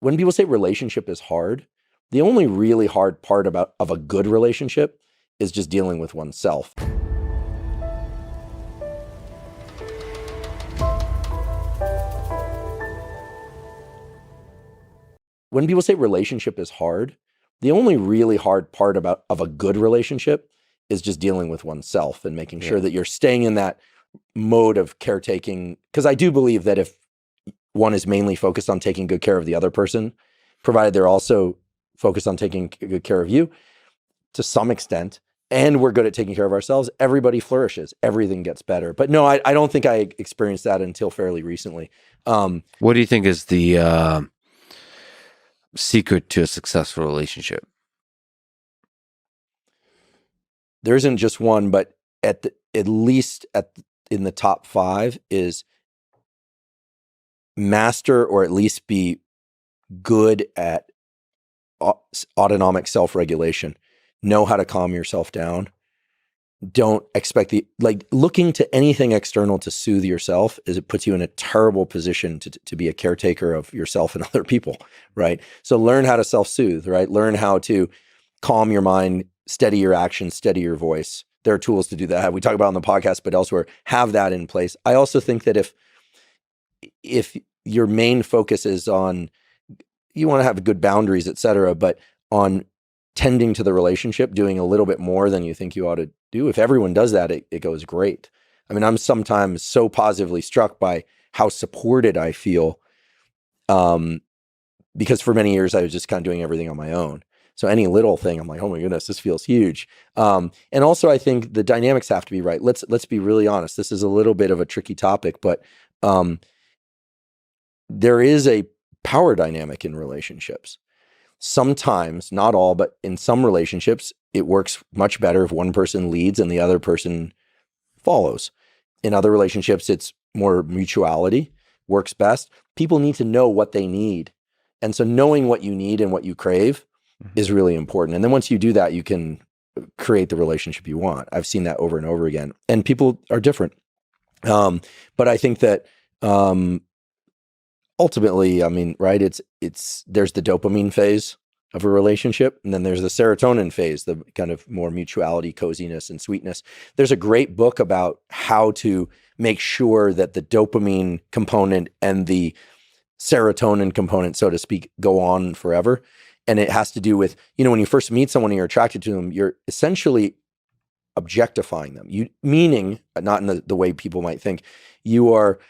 when people say relationship is hard, the only really hard part of a good relationship is just dealing with oneself. When people say relationship is hard, the only really hard part of a good relationship is just dealing with oneself and making sure that you're staying in that mode of caretaking. Because I do believe that if one is mainly focused on taking good care of the other person, provided they're also focused on taking good care of you to some extent, and we're good at taking care of ourselves, everybody flourishes. Everything gets better. But no, I don't think I experienced that until fairly recently. What do you think is the secret to a successful relationship? There isn't just one, but at least in the top 5 is master, or at least be good at autonomic self-regulation. Know how to calm yourself down. Don't expect looking to anything external to soothe yourself it puts you in a terrible position to be a caretaker of yourself and other people, right? So learn how to self-soothe, right? Learn how to calm your mind, steady your actions, steady your voice. There are tools to do that. We talk about on the podcast, but elsewhere, have that in place. I also think that if your main focus is on, you want to have good boundaries, et cetera, but on tending to the relationship, doing a little bit more than you think you ought to do. If everyone does that, it goes great. I mean, I'm sometimes so positively struck by how supported I feel, because for many years I was just kind of doing everything on my own. So any little thing, I'm like, oh my goodness, this feels huge. And also I think the dynamics have to be right. Let's be really honest. This is a little bit of a tricky topic, but there is a power dynamic in relationships. Sometimes, not all, but in some relationships, it works much better if one person leads and the other person follows. In other relationships, it's more mutuality, works best. People need to know what they need. And so knowing what you need and what you crave is really important. And then once you do that, you can create the relationship you want. I've seen that over and over again. And people are different. But I think that ultimately, I mean, right, there's the dopamine phase of a relationship, and then there's the serotonin phase, the kind of more mutuality, coziness, and sweetness. There's a great book about how to make sure that the dopamine component and the serotonin component, so to speak, go on forever. And it has to do with, when you first meet someone and you're attracted to them, you're essentially objectifying them. Meaning, not in the way people might think, you are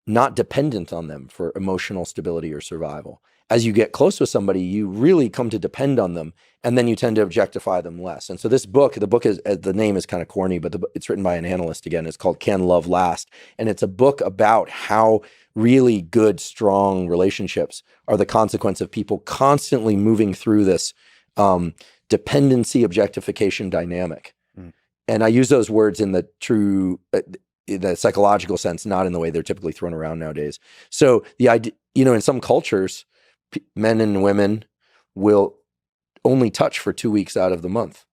not dependent on them for emotional stability or survival. As you get close with somebody, you really come to depend on them, and then you tend to objectify them less. And so this book, the name is kind of corny, but it's written by an analyst again. It's called Can Love Last? And it's a book about how really good, strong relationships are the consequence of people constantly moving through this dependency objectification dynamic. And I use those words in the true, the psychological sense, not in the way they're typically thrown around nowadays. So the idea, in some cultures, men and women will only touch for 2 weeks out of the month.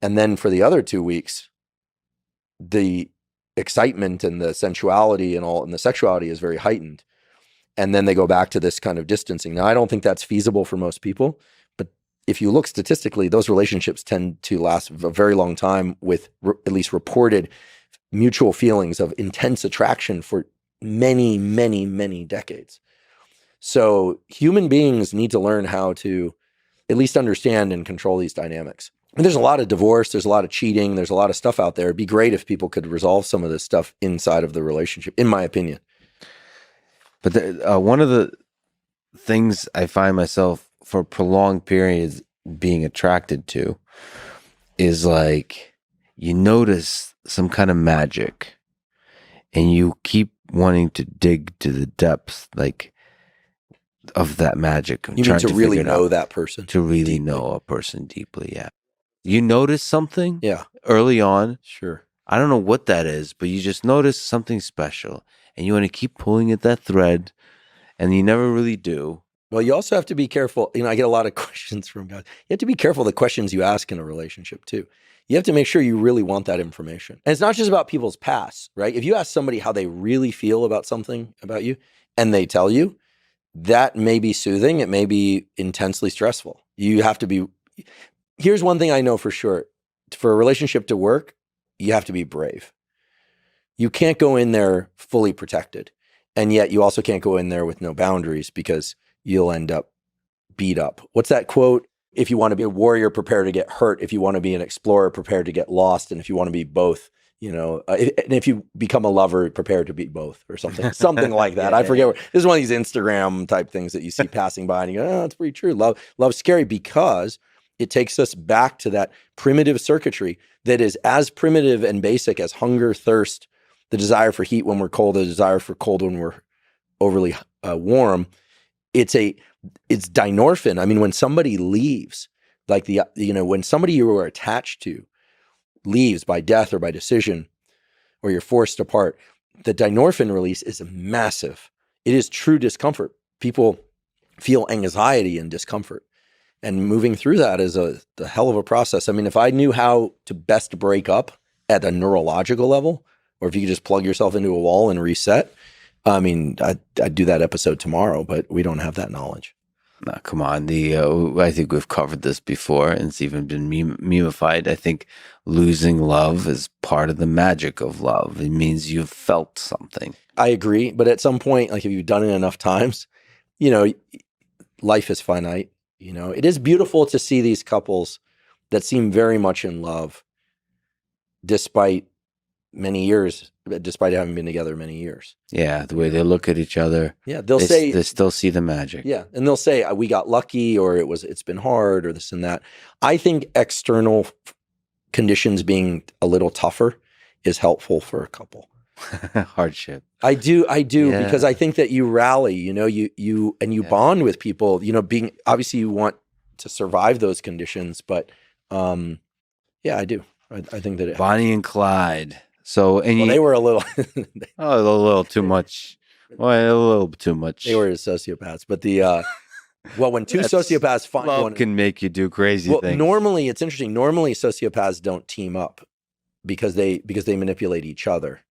And then for the other 2 weeks, the excitement and the sensuality and the sexuality is very heightened. And then they go back to this kind of distancing. Now, I don't think that's feasible for most people, but if you look statistically, those relationships tend to last a very long time with at least reported mutual feelings of intense attraction for many, many, many decades. So human beings need to learn how to at least understand and control these dynamics. And there's a lot of divorce, there's a lot of cheating, there's a lot of stuff out there. It'd be great if people could resolve some of this stuff inside of the relationship, in my opinion. But one of the things I find myself for prolonged periods being attracted to is like, you notice some kind of magic and you keep wanting to dig to the depths, of that magic. You mean to really know that person? To really know a person deeply, yeah. You notice something Yeah, early on. Sure. I don't know what that is, but you just notice something special and you want to keep pulling at that thread and you never really do. Well, you also have to be careful. I get a lot of questions from guys. You have to be careful the questions you ask in a relationship too. You have to make sure you really want that information. And it's not just about people's past, right? If you ask somebody how they really feel about something about you and they tell you, that may be soothing. It may be intensely stressful. You have to be, here's one thing I know for sure. For a relationship to work, you have to be brave. You can't go in there fully protected. And yet you also can't go in there with no boundaries because you'll end up beat up. What's that quote? If you want to be a warrior, prepare to get hurt. If you want to be an explorer, prepare to get lost. And if you want to be both, and if you become a lover, prepare to be both or something like that. I forget. This is one of these Instagram type things that you see passing by and you go, oh, that's pretty true. Love's scary because it takes us back to that primitive circuitry that is as primitive and basic as hunger, thirst, the desire for heat when we're cold, the desire for cold when we're overly warm. It's dynorphin. I mean, when somebody leaves, like when somebody you were attached to leaves by death or by decision, or you're forced apart, the dynorphin release is massive. It is true discomfort. People feel anxiety and discomfort. And moving through that is the hell of a process. I mean, if I knew how to best break up at a neurological level, or if you could just plug yourself into a wall and reset, I mean, I'd do that episode tomorrow, but we don't have that knowledge. No, come on. I think we've covered this before, and it's even been memified. I think losing love is part of the magic of love. It means you've felt something. I agree, but at some point, like if you've done it enough times, life is finite. It is beautiful to see these couples that seem very much in love, despite having been together many years. Yeah, the way they look at each other. Yeah, they still see the magic. Yeah, and they'll say we got lucky, or it's been hard, or this and that. I think external conditions being a little tougher is helpful for a couple. Hardship. I do, yeah. Because I think that you rally. You bond with people. Being obviously you want to survive those conditions, but yeah, I do. I think that Bonnie and Clyde. So they were a little a little too much. Well, a little too much. They were sociopaths, but when two sociopaths find love can make you do crazy things. Normally, it's interesting. Normally, sociopaths don't team up because they manipulate each other.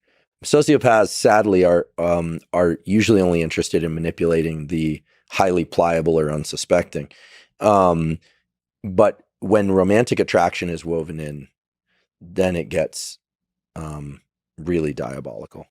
Sociopaths, sadly, are usually only interested in manipulating the highly pliable or unsuspecting. But when romantic attraction is woven in, then it gets really diabolical.